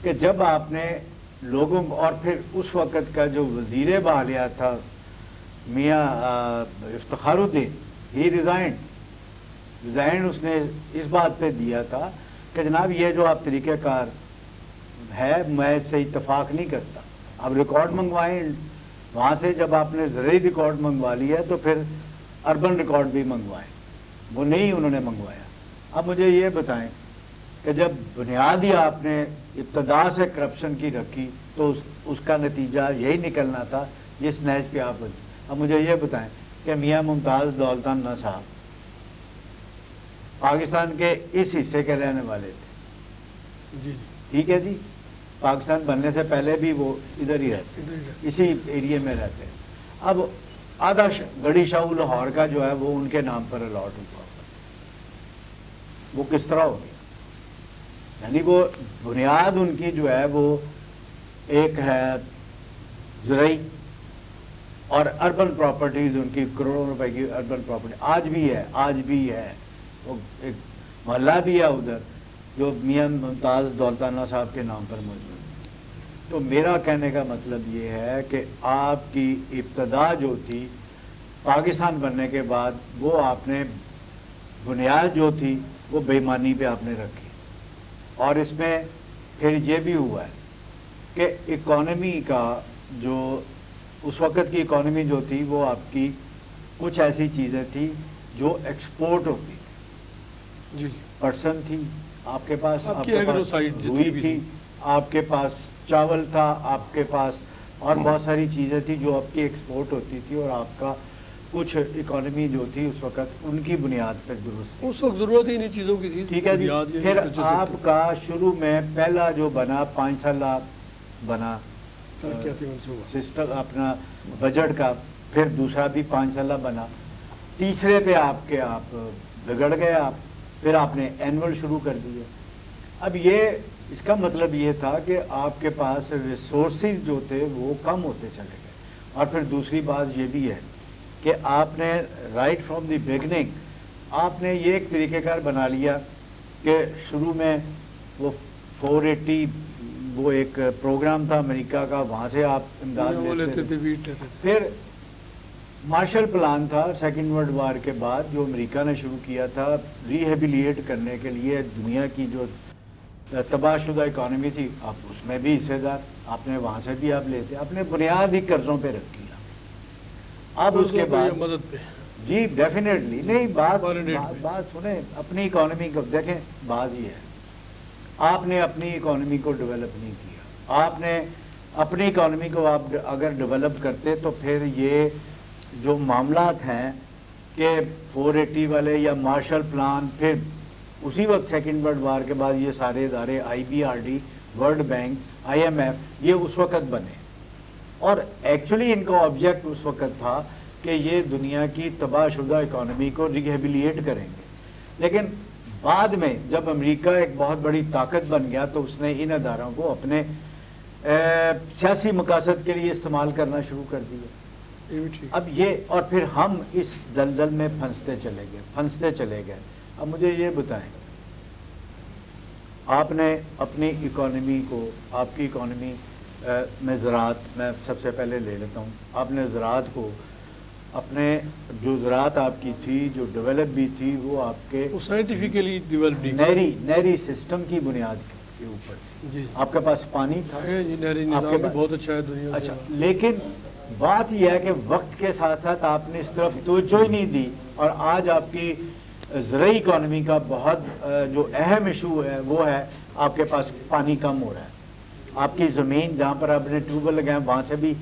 کہ جب آپ نے لوگوں کو, اور پھر اس وقت کا جو وزیر بحالیات تھا میاں افتخار الدین, ہی ریزائنڈ اس نے اس بات پہ دیا تھا کہ جناب یہ جو آپ طریقہ کار ہے میں اس سے اتفاق نہیں کرتا. اب ریکارڈ منگوائیں وہاں سے, جب آپ نے زرعی ریکارڈ منگوا لیا تو پھر اربن ریکارڈ بھی منگوائیں, وہ نہیں انہوں نے منگوایا. اب مجھے یہ بتائیں کہ جب بنیاد ہی آپ نے ابتدا سے کرپشن کی رکھی تو اس کا نتیجہ یہی نکلنا تھا جس نہج پہ آپ بنے. اب مجھے یہ بتائیں کہ میاں ممتاز دولتان نا صاحب پاکستان کے اس حصے کے رہنے والے تھے, جی ٹھیک ہے جی, پاکستان بننے سے پہلے بھی وہ ادھر ہی رہتے, اسی ایریے میں رہتے ہیں. اب آدھا گڑی شاہو لاہور کا جو ہے وہ ان کے نام پر الاٹ ہوا, وہ کس طرح ہو گیا؟ یعنی وہ بنیاد ان کی جو ہے وہ ایک ہے زرعی اور اربن پراپرٹیز، ان کی کروڑوں روپے کی اربن پراپرٹی آج بھی ہے. وہ ایک محلہ بھی ہے ادھر جو میاں ممتاز دولتانہ صاحب کے نام پر موجود ہے. تو میرا کہنے کا مطلب یہ ہے کہ آپ کی ابتدا جو تھی پاکستان بننے کے بعد، وہ آپ نے بنیاد جو تھی وہ بے ایمانی پہ آپ نے رکھی. اور اس میں پھر یہ بھی ہوا ہے کہ اکانومی کا جو اس وقت کی اکانومی جو تھی وہ آپ کی کچھ ایسی چیزیں تھیں جو ایکسپورٹ ہوتی تھی. جی پرسن تھی آپ کے پاس، آپ کی ایگروسائٹ جتنی روئی بھی تھی آپ کے پاس، چاول تھا آپ کے پاس، اور بہت ساری چیزیں تھیں جو آپ کی ایکسپورٹ ہوتی تھی. اور آپ کا کچھ اکانومی جو تھی اس وقت ان کی بنیاد پر درست تھی. اس وقت ضرورت ہی نہیں چیزوں کی تھی. ٹھیک ہے جی. بنیاد یہی پھر culture آپ sector. کا شروع میں پہلا جو بنا 5 سالہ بنا ترقیاتی منصوبہ. سسٹم اپنا بجٹ کا، پھر دوسرا بھی 5 سالہ بنا، تیسرے پہ آپ بگڑ گئے پھر آپ نے اینول شروع کر دیا. اب اس کا مطلب یہ تھا کہ آپ کے پاس ریسورسز جو تھے وہ کم ہوتے چلے گئے. اور پھر دوسری بات یہ بھی ہے کہ آپ نے رائٹ فرام دی بگننگ آپ نے یہ ایک طریقہ کار بنا لیا کہ شروع میں وہ 480 وہ ایک پروگرام تھا امریکہ کا، وہاں سے آپ امداد وہ لیتے لیتے تھے. تھے ویٹ لیتے تھے. پھر مارشل پلان تھا سیکنڈ ورلڈ وار کے بعد جو امریکہ نے شروع کیا تھا ریہیبلیٹ کرنے کے لیے دنیا کی جو تباہ شدہ اکانومی تھی. آپ اس میں بھی حصے دار، آپ نے وہاں سے بھی آپ لیتے، آپ نے بنیاد ہی قرضوں پہ رکھی. اب اس کے بعد مدد پہ جی ڈیفینیٹلی نہیں، بات Coordinate بات سنیں. اپنی اکانومی کو دیکھیں، بات یہ ہے آپ نے اپنی اکانومی کو ڈیولپ نہیں کیا. آپ نے اپنی اکانومی کو آپ اگر ڈیولپ کرتے تو پھر یہ جو معاملات ہیں کہ 480 والے یا مارشل پلان، پھر اسی وقت سیکنڈ ورلڈ وار کے بعد یہ سارے ادارے IBRD، ورلڈ بینک، IMF، یہ اس وقت بنے. اور ایکچولی ان کا آبجیکٹ اس وقت تھا کہ یہ دنیا کی تباہ شدہ اکانومی کو ریہیبلیٹ کریں گے. لیکن بعد میں جب امریکہ ایک بہت بڑی طاقت بن گیا تو اس نے ان اداروں کو اپنے سیاسی مقاصد کے لیے استعمال کرنا شروع کر دیا. یہ بھی ٹھیک. اب اور پھر ہم اس دلدل میں پھنستے چلے گئے. اب مجھے یہ بتائیں، آپ نے اپنی اکانومی کو، آپ کی اکانومی میں زراعت میں سب سے پہلے لے لیتا ہوں. آپ نے زراعت کو اپنے جو زراعت آپ کی تھی جو ڈیولپ بھی تھی وہ آپ کے وہ سائنٹیفکلی ڈیولپ نہیں نہری سسٹم کی بنیاد کے اوپر تھی. جی آپ کے پاس پانی تھا، نہری آپ نظام کے بھی پاس بہت اچھا ہے دنیا اچھا. لیکن بات یہ ہے کہ وقت کے ساتھ ساتھ آپ نے اس طرف توجہ ہی نہیں دی. اور آج آپ کی زرعی اکانومی کا بہت جو اہم ایشو ہے وہ ہے آپ کے پاس پانی کم ہو رہا ہے. آپ کی زمین جہاں پر آپ نے ٹیوب ویل لگائے وہاں سے بھی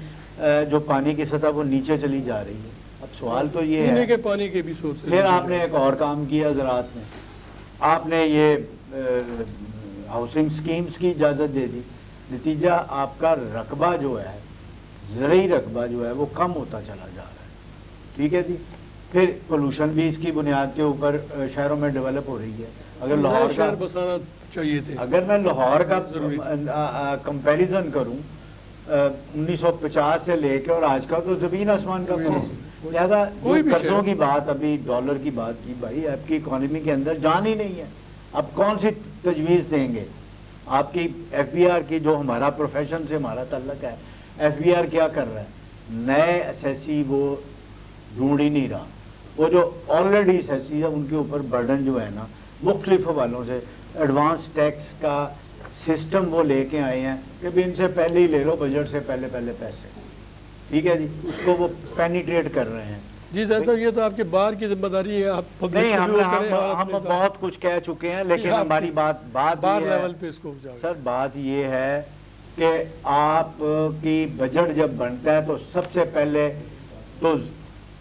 جو پانی کی سطح وہ نیچے چلی جا رہی ہے. اب سوال تو یہ پینے ہے کے پانی کے بھی سورس. پھر آپ نے ایک اور کام کیا زراعت میں، آپ نے یہ ہاؤسنگ سکیمز کی اجازت دے دی. نتیجہ آپ کا رقبہ جو ہے، زرعی رقبہ جو ہے وہ کم ہوتا چلا جا رہا ہے. ٹھیک ہے جی. پھر پولوشن بھی اس کی بنیاد کے اوپر شہروں میں ڈیولپ ہو رہی ہے. اگر لاہور کا شہر بسانا چاہیے تھے. اگر میں لاہور کا کمپیریزن کروں 1950 سے لے کے اور آج کا، تو زمین آسمان کا فرق ہے. لہٰذا جو قرضوں کی بات، ابھی ڈالر کی بات کی، بھائی آپ کی اکانومی کے اندر جان ہی نہیں ہے. اب کون سی تجویز دیں گے؟ آپ کی FBR کی، جو ہمارا پروفیشن سے ہمارا تعلق ہے، FBR کیا کر رہا ہے؟ نئے اسیسی وہ ڈھونڈ ہی نہیں رہا. وہ جو آلریڈی اسیسی ہے ان کے اوپر برڈن جو ہے نا مختلف حوالوں سے، ایڈوانس ٹیکس کا سسٹم وہ لے کے آئے ہیں کہ بھی ان سے پہلے ہی لے لو، بجٹ سے پہلے پیسے. ٹھیک ہے جی. اس کو وہ پینیٹریٹ کر رہے ہیں. جی صاحب یہ تو آپ کے باہر کی ذمہ داری ہے. آپ نہیں، ہم بہت کچھ کہہ چکے ہیں، لیکن ہماری بات لیول پہ اس کو سر بات یہ ہے کہ آپ کی بجٹ جب بنتا ہے تو سب سے پہلے تو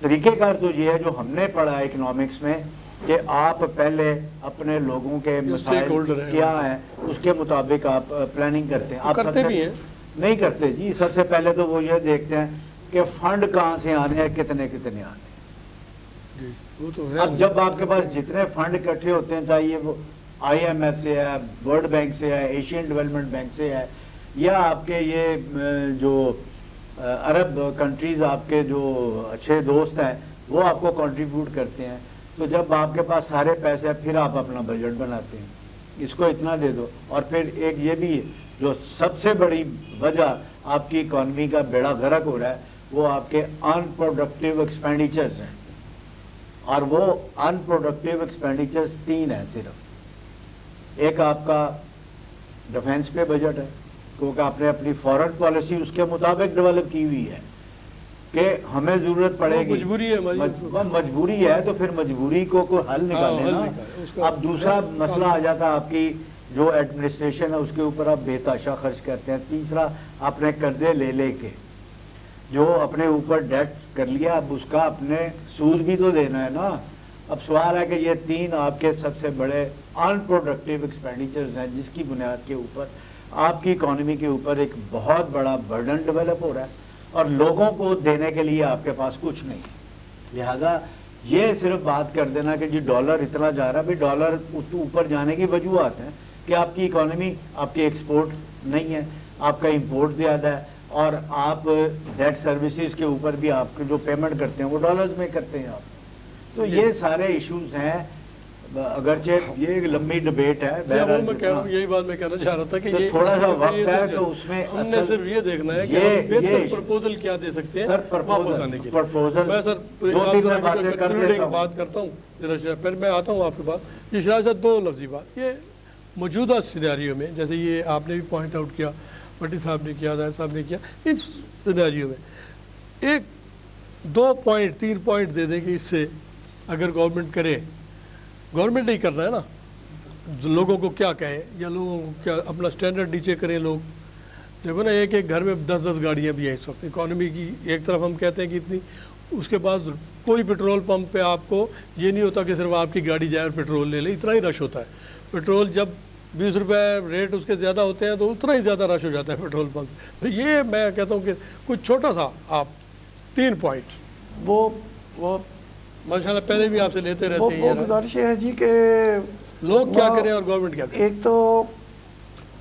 طریقہ کار تو یہ ہے جو ہم نے پڑھا ہے اکنامکس میں کہ آپ پہلے اپنے لوگوں کے مسائل کیا ہیں اس کے مطابق آپ پلاننگ کرتے ہیں. آپ کرتے بھی ہیں؟ نہیں کرتے جی. سب سے پہلے تو وہ یہ دیکھتے ہیں کہ فنڈ کہاں سے آنے ہیں، کتنے آنے ہیں. اب جب آپ کے پاس جتنے فنڈ اکٹھے ہوتے ہیں، چاہیے وہ IMF سے ہے، ورلڈ بینک سے ہے، ایشین ڈیولپمنٹ بینک سے ہے، یا آپ کے یہ جو عرب کنٹریز آپ کے جو اچھے دوست ہیں وہ آپ کو کنٹریبیوٹ کرتے ہیں. تو جب آپ کے پاس سارے پیسے ہیں پھر آپ اپنا بجٹ بناتے ہیں, اس کو اتنا دے دو. اور پھر ایک یہ بھی جو سب سے بڑی وجہ آپ کی اکانومی کا بیڑا غرق ہو رہا ہے وہ آپ کے ان پروڈکٹیو ایکسپینڈیچرز ہیں. اور وہ ان پروڈکٹیو ایکسپینڈیچرز 3 ہیں صرف. ایک آپ کا ڈیفنس پہ بجٹ ہے کیونکہ آپ نے اپنی فورن پالیسی اس کے مطابق ڈیولپ کی ہوئی ہے کہ ہمیں ضرورت پڑے گی, مجبوری ہے مجبوری ہے, تو پھر مجبوری کو کوئی حل نکالے نا. اب دوسرا مسئلہ آ جاتا ہے آپ کی جو ایڈمنسٹریشن ہے اس کے اوپر آپ بے تحاشا خرچ کرتے ہیں. تیسرا اپنے قرضے لے کے جو اپنے اوپر ڈیٹ کر لیا اب اس کا اپنے سود بھی تو دینا ہے نا. اب سوال ہے کہ یہ 3 آپ کے سب سے بڑے ان پروڈکٹیو ایکسپینڈیچرز ہیں جس کی بنیاد کے اوپر آپ کی اکانومی کے اوپر ایک بہت بڑا برڈن ڈیولپ ہو رہا ہے اور لوگوں کو دینے کے لیے آپ کے پاس کچھ نہیں. لہذا یہ صرف بات کر دینا کہ جی ڈالر اتنا جا رہا ہے, بھائی ڈالر اوپر جانے کی وجوہات ہیں کہ آپ کی اکانومی, آپ کی ایکسپورٹ نہیں ہے, آپ کا امپورٹ زیادہ ہے, اور آپ ڈیٹ سروسز کے اوپر بھی آپ جو پیمنٹ کرتے ہیں وہ ڈالرز میں کرتے ہیں آپ. تو یہ سارے ایشوز ہیں, اگرچہ یہ ایک لمبی ڈبیٹ ہے. میں کہہ رہا ہوں, یہی بات میں کہنا چاہ رہا تھا کہ یہ تھوڑا سا وقت ہے تو اس میں ہم نے صرف یہ دیکھنا ہے کہ ہم بہتر پرپوزل کیا دے سکتے ہیں واپس آنے کے لیے. میں سر بات کرتا ہوں پھر میں آتا ہوں آپ کے پاس. یہ شاید صاحب 2 لفظی بات, یہ موجودہ سینیریو میں جیسے یہ آپ نے بھی پوائنٹ آؤٹ کیا, بٹی صاحب نے کیا, ظاہر صاحب نے کیا, اس سینیریو میں 1 2 پوائنٹ 3 پوائنٹ دے دیں کہ اس سے اگر گورنمنٹ کرے, گورنمنٹ نہیں کرنا ہے نا, لوگوں کو کیا کہے یا لوگوں کو کیا اپنا سٹینڈرڈ نیچے کریں. لوگ دیکھو نا, ایک گھر میں 10 گاڑیاں بھی ہیں اس وقت. اکانومی کی ایک طرف ہم کہتے ہیں کہ اتنی, اس کے بعد کوئی پیٹرول پمپ پہ آپ کو یہ نہیں ہوتا کہ صرف آپ کی گاڑی جائے اور پیٹرول لے لے, اتنا ہی رش ہوتا ہے. پیٹرول جب 20 روپے ریٹ اس کے زیادہ ہوتے ہیں تو اتنا ہی زیادہ رش ہو جاتا ہے پیٹرول پمپ. تو یہ میں کہتا ہوں کہ کچھ چھوٹا سا آپ 3 پوائنٹ وہ ماشاءاللہ پہلے بھی آپ سے لیتے رہتے ہیں. وہ گزارش یہ ہے جی کہ لوگ کیا کریں اور گورنمنٹ کیا کرے. ایک تو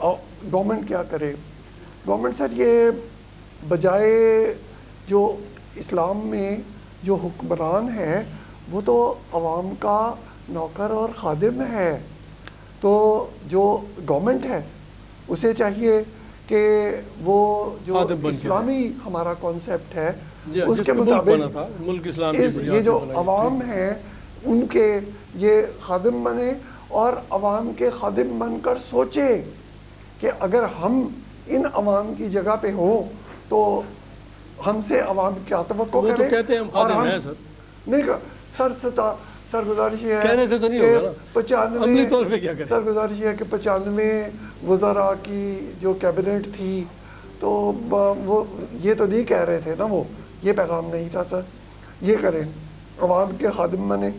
گورنمنٹ کیا کرے. گورنمنٹ سر یہ بجائے جو اسلام میں جو حکمران ہے وہ تو عوام کا نوکر اور خادم ہے. تو جو گورنمنٹ ہے اسے چاہیے کہ وہ جو اسلامی ہمارا کانسیپٹ ہے اس کے مطابق ملک اسلام یہ جو عوام ہیں ان کے یہ خادم بنے, اور عوام کے خادم بن کر سوچے کہ اگر ہم ان عوام کی جگہ پہ ہوں تو ہم سے عوام کیا توقع کرے. کہتے ہیں ہم خادم ہیں سر, نہیں سر گزارش یہ کہنے سے تو نہیں ہوگا نا, عملی طور پہ کیا کریں. سر گزارش یہ ہے کہ 95 وزراء کی جو کیبنٹ تھی تو وہ یہ تو نہیں کہہ رہے تھے نا, وہ یہ پیغام نہیں تھا سر. یہ کریں, عوام کے خادم بنے,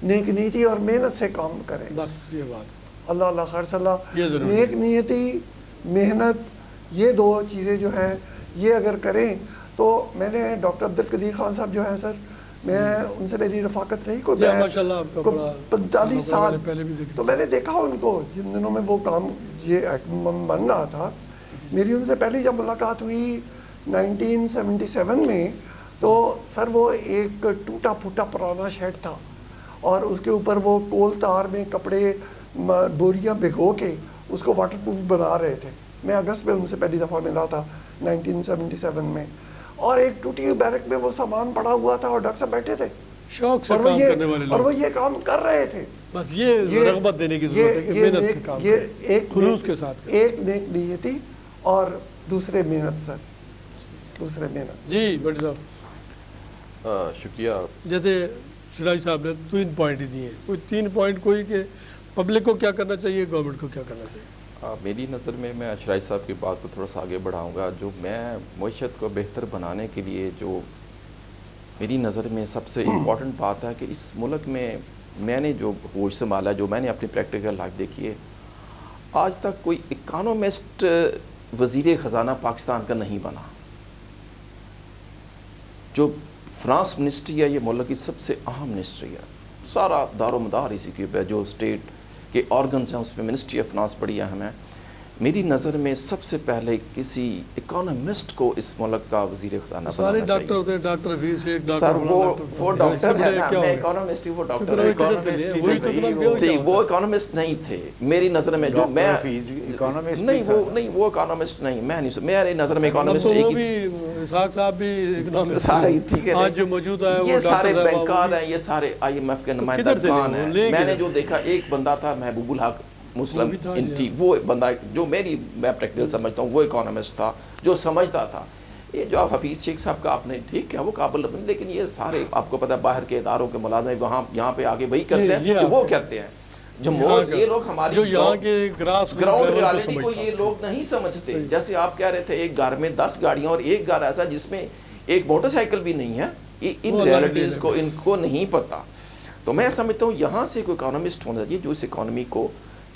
نیک نیتی اور محنت سے کام کریں. بس یہ بات, اللہ خیر صلاح. نیک نیتی محنت یہ 2 چیزیں جو ہیں یہ اگر کریں تو میں نے ڈاکٹر عبدالقدیر خان صاحب جو ہیں سر, میں ان سے میری رفاقت رہی کوئی 45 سال, تو میں نے دیکھا ان کو جن دنوں میں وہ کام یہ بن رہا تھا. میری ان سے پہلی جب ملاقات ہوئی 1977 میں تو سر وہ ایک ٹوٹا پھوٹا پرانا شیڈ تھا اور اس کے اوپر وہ کول تار میں کپڑے بوریاں بھگو کے اس کو واٹر پروف بنا رہے تھے. میں اگست میں ان سے پہلی دفعہ ملا تھا 1977 میں, اور ایک ٹوٹی بیرک میں وہ سامان پڑا ہوا تھا اور ڈاکٹر صاحب بیٹھے تھے شوق سے کام کرنے والے لوگ, اور وہ یہ کام کر رہے تھے. بس یہ رغبت دینے کی ضرورت ہے کہ محنت سے کام کریں, خلوص کے ساتھ کریں. ایک نیک نیتی اور دوسرے محنت سر, دوسرے محنت. جی بٹی صاحب شکریہ. جیسے سراج صاحب نے 3 پوائنٹ ہی دیے, کوئی 3 پوائنٹ کوئی کہ پبلک کو کیا کرنا چاہیے, گورنمنٹ کو کیا کرنا چاہیے. میری نظر میں شراج صاحب کی بات کو تھوڑا سا آگے بڑھاؤں گا. جو میں معیشت کو بہتر بنانے کے لیے جو میری نظر میں سب سے امپورٹنٹ بات ہے کہ اس ملک میں نے جو ہوش سنبھالا, جو میں نے اپنی پریکٹیکل لائف دیکھی ہے, آج تک کوئی اکانومسٹ وزیر خزانہ پاکستان کا نہیں بنا. جو فنانس منسٹری ہے یہ ملک کی سب سے اہم منسٹری ہے, سارا دار و مدار اسی کے اوپر, جو اسٹیٹ کے آرگنز ہیں اس میں منسٹری آف فنانس بڑی اہم ہے. میری نظر میں سب سے پہلے کسی اکانومسٹ کو اس ملک کا وزیر خزانہ سارے بنانا ڈاکٹر چاہیے. ہوتے ہیں, ڈاکٹر حفیظ شیخ, سر ڈاکٹر وہ ڈاکٹر ہے نا, میں اکانومسٹ ہی, وہ ڈاکٹر ہے. جی وہ اکانومسٹ نہیں تھے میری نظر میں. جو میں نہیں وہ اکانومسٹ نہیں, میں نہیں, میری نظر میں اکانومسٹ ایک ہی, اسحاق صاحب بھی اکنامسٹ سارے ٹھیک ہے, آج جو موجود ہے یہ سارے بینکار ہیں, یہ سارے آئی ایم ایف کے نمائندہ کان ہیں. میں نے جو دیکھا ایک بندہ تھا محبوب الحق مسلم انٹی, وہ بندہ جو میں پریکٹیکل سمجھتا ہوں وہ اکانومسٹ تھا جو سمجھتا تھا. یہ جو آپ حفیظ شیخ صاحب کا آپ نے ٹھیک ہے وہ قابل, لیکن یہ سارے آپ کو پتہ ہے باہر کے اداروں کے ملازم وہاں یہاں پہ آگے وہی کرتے ہیں کہ وہ کہتے ہیں. یہ لوگ ہماری گراؤنڈ ریالٹی کو یہ لوگ نہیں سمجھتے. جیسے آپ کہہ رہے تھے ایک گھر میں 10 گاڑیاں اور ایک گھر ایسا جس میں ایک موٹر سائیکل بھی نہیں ہے, ان ریالٹیز کو ان کو نہیں پتہ. تو میں سمجھتا ہوں یہاں سے کوئی اکانومسٹ ہونا چاہیے جو اس اکانومی کو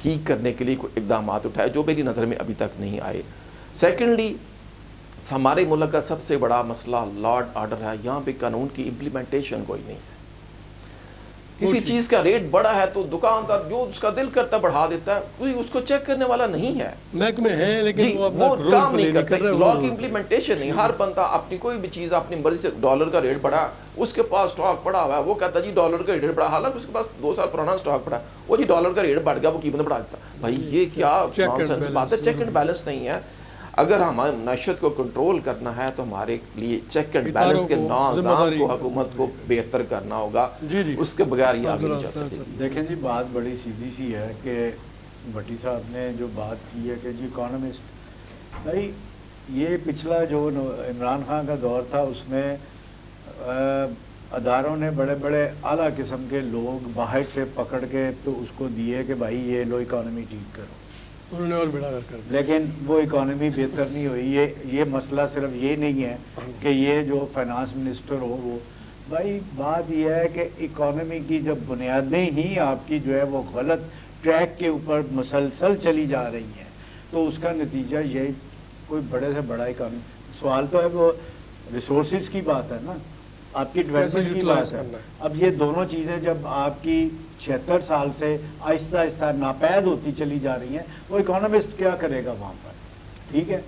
ٹھیک کرنے کے لیے کوئی اقدامات اٹھائے, جو میری نظر میں ابھی تک نہیں آئے. سیکنڈلی ہمارے ملک کا سب سے بڑا مسئلہ لا اینڈ آرڈر ہے. یہاں پہ قانون کی امپلیمنٹیشن کوئی نہیں ہے. کسی چیز کا ریٹ بڑا ہے تو دکاندار جو اس کا دل کرتا بڑھا دیتا ہے, کوئی اس کو چیک کرنے والا نہیں ہے. محکمے ہیں لیکن وہ کام نہیں کرتے, لا کی امپلیمنٹیشن نہیں. ہر بندہ اپنی کوئی بھی چیز اپنی مرضی سے, ڈالر کا ریٹ بڑھا, اس کے پاس سٹاک پڑا ہوا ہے, وہ کہتا ہے جی ڈالر کا ریٹ بڑھا, حالانکہ اس کے پاس 2 سال پرانا سٹاک پڑا, وہ جی ڈالر کا ریٹ بڑھ گیا وہ قیمت بڑھا دیتا. بھائی یہ کیا نانسنس بات ہے, چیک اینڈ بیلنس نہیں ہے. اگر ہماری معیشت کو کنٹرول کرنا ہے تو ہمارے لیے چیک اینڈ بیلنس کے نظام کو حکومت کو بہتر کرنا ہوگا, اس کے بغیر یہ آگے نہیں چل سکے. دیکھیں جی بات بڑی سیدھی سی ہے کہ بھٹی صاحب نے جو بات کی ہے کہ جی اکانومسٹ, بھائی یہ پچھلا جو عمران خان کا دور تھا اس میں اداروں نے بڑے بڑے اعلیٰ قسم کے لوگ باہر سے پکڑ کے تو اس کو دیے کہ بھائی یہ لو اکانومی ٹھیک کرو, انہوں نے اور بڑا کر دیا. لیکن وہ اکانومی بہتر نہیں ہوئی. یہ مسئلہ صرف یہ نہیں ہے کہ یہ جو فائنانس منسٹر ہو وہ, بھائی بات یہ ہے کہ اکانومی کی جب بنیادیں ہی آپ کی جو ہے وہ غلط ٹریک کے اوپر مسلسل چلی جا رہی ہیں تو اس کا نتیجہ یہ کوئی بڑے سے بڑا اکانومی. سوال تو ہے وہ ریسورسز کی بات ہے نا, آپ کی ڈیولپمنٹ کی بات ہے. اب یہ دونوں چیزیں جب آپ کی 76 سال سے آہستہ آہستہ ناپید ہوتی چلی جا رہی ہیں, وہ اکانومسٹ کیا کرے گا وہاں پر, ٹھیک ہے.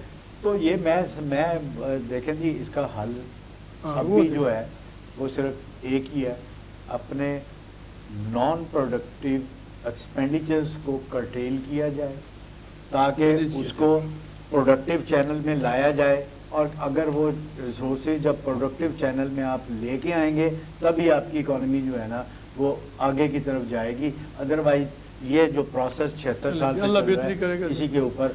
تو یہ میں دیکھیں جی اس کا حل ابھی جو ہے وہ صرف ایک ہی ہے, اپنے نان پروڈکٹیو ایکسپینڈیچرز کو کرٹیل کیا جائے تاکہ اس کو پروڈکٹیو چینل میں لایا جائے, اور اگر وہ ریسورسز جب پروڈکٹیو چینل میں آپ لے کے آئیں گے تبھی آپ کی اکانومی جو ہے نا وہ آگے کی طرف جائے گی. ادروائز یہ جو پروسیس 76 سال سے چل رہا ہے اسی کے اوپر.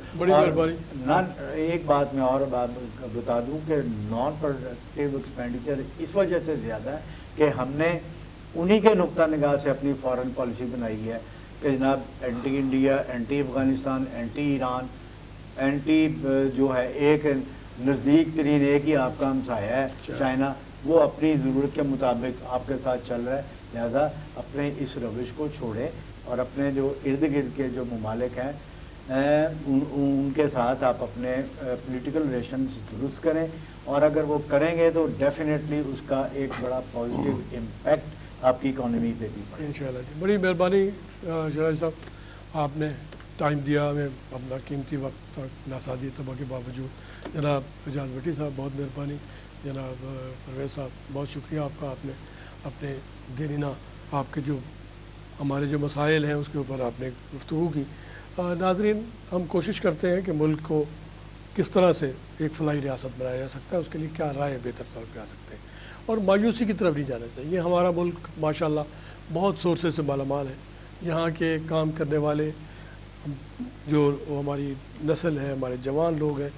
ایک بات میں اور بتا دوں کہ نان پروڈکٹیو ایکسپینڈیچر اس وجہ سے زیادہ ہے کہ ہم نے انہی کے نقطہ نگاہ سے اپنی فارن پالیسی بنائی ہے کہ جناب anti India, anti Afghanistan, anti Iran, anti جو ہے ایک نزدیک ترین ایک ہی آپ کا ہمسایہ ہے چائنا, وہ اپنی ضرورت کے مطابق آپ کے ساتھ چل رہا ہے. لہذا اپنے اس روش کو چھوڑیں اور اپنے جو ارد گرد کے جو ممالک ہیں ان کے ساتھ آپ اپنے پولیٹیکل ریلیشنز درست کریں, اور اگر وہ کریں گے تو ڈیفینیٹلی اس کا ایک بڑا پازیٹیو امپیکٹ آپ کی اکانومی پہ بھی پڑے. انشاءاللہ جی, بڑی مہربانی شہزاد صاحب, آپ نے ٹائم دیا ہمیں اپنا قیمتی وقت تک ناسازی طبع کے باوجود. جناب اعجاز بھٹی صاحب بہت مہربانی, جناب پرویز صاحب بہت شکریہ آپ کا, آپ نے اپنے دیرینہ آپ کے جو ہمارے جو مسائل ہیں اس کے اوپر آپ نے گفتگو کی. ناظرین, ہم کوشش کرتے ہیں کہ ملک کو کس طرح سے ایک فلاحی ریاست بنایا جا سکتا ہے, اس کے لیے کیا رائے بہتر طور پہ آ سکتے ہیں, اور مایوسی کی طرف نہیں جانا چاہیے. ہمارا ملک ماشاءاللہ بہت سورسز سے مالا مال ہے. یہاں کے کام کرنے والے جو ہماری نسل ہے, ہمارے جوان لوگ ہیں,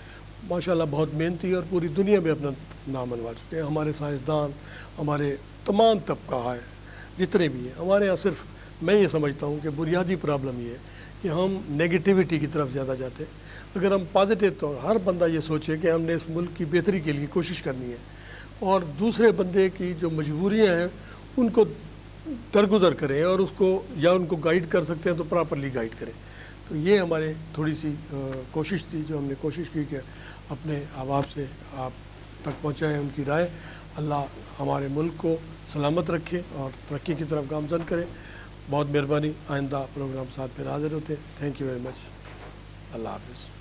ماشاءاللہ بہت محنتی اور پوری دنیا میں اپنا نام منوا چکے ہیں. ہمارے سائنسدان, ہمارے تمام طبقہ ہے جتنے بھی ہیں, ہمارے یہاں صرف میں یہ سمجھتا ہوں کہ بنیادی پرابلم یہ ہے کہ ہم نیگیٹیوٹی کی طرف زیادہ جاتے ہیں. اگر ہم پازیٹیو طور ہر بندہ یہ سوچے کہ ہم نے اس ملک کی بہتری کے لیے کوشش کرنی ہے اور دوسرے بندے کی جو مجبوریاں ہیں ان کو درگزر کریں اور اس کو یا ان کو گائیڈ کر سکتے ہیں تو پراپرلی گائیڈ کریں. تو یہ ہمارے تھوڑی سی کوشش تھی جو ہم نے کوشش کی کہ اپنے احباب سے آپ تک پہنچائیں ان کی رائے. اللہ ہمارے ملک کو سلامت رکھے اور ترقی کی طرف گامزن کرے. بہت مہربانی. آئندہ پروگرام ساتھ پھر حاضر ہوتے ہیں. Thank you very much. اللہ حافظ.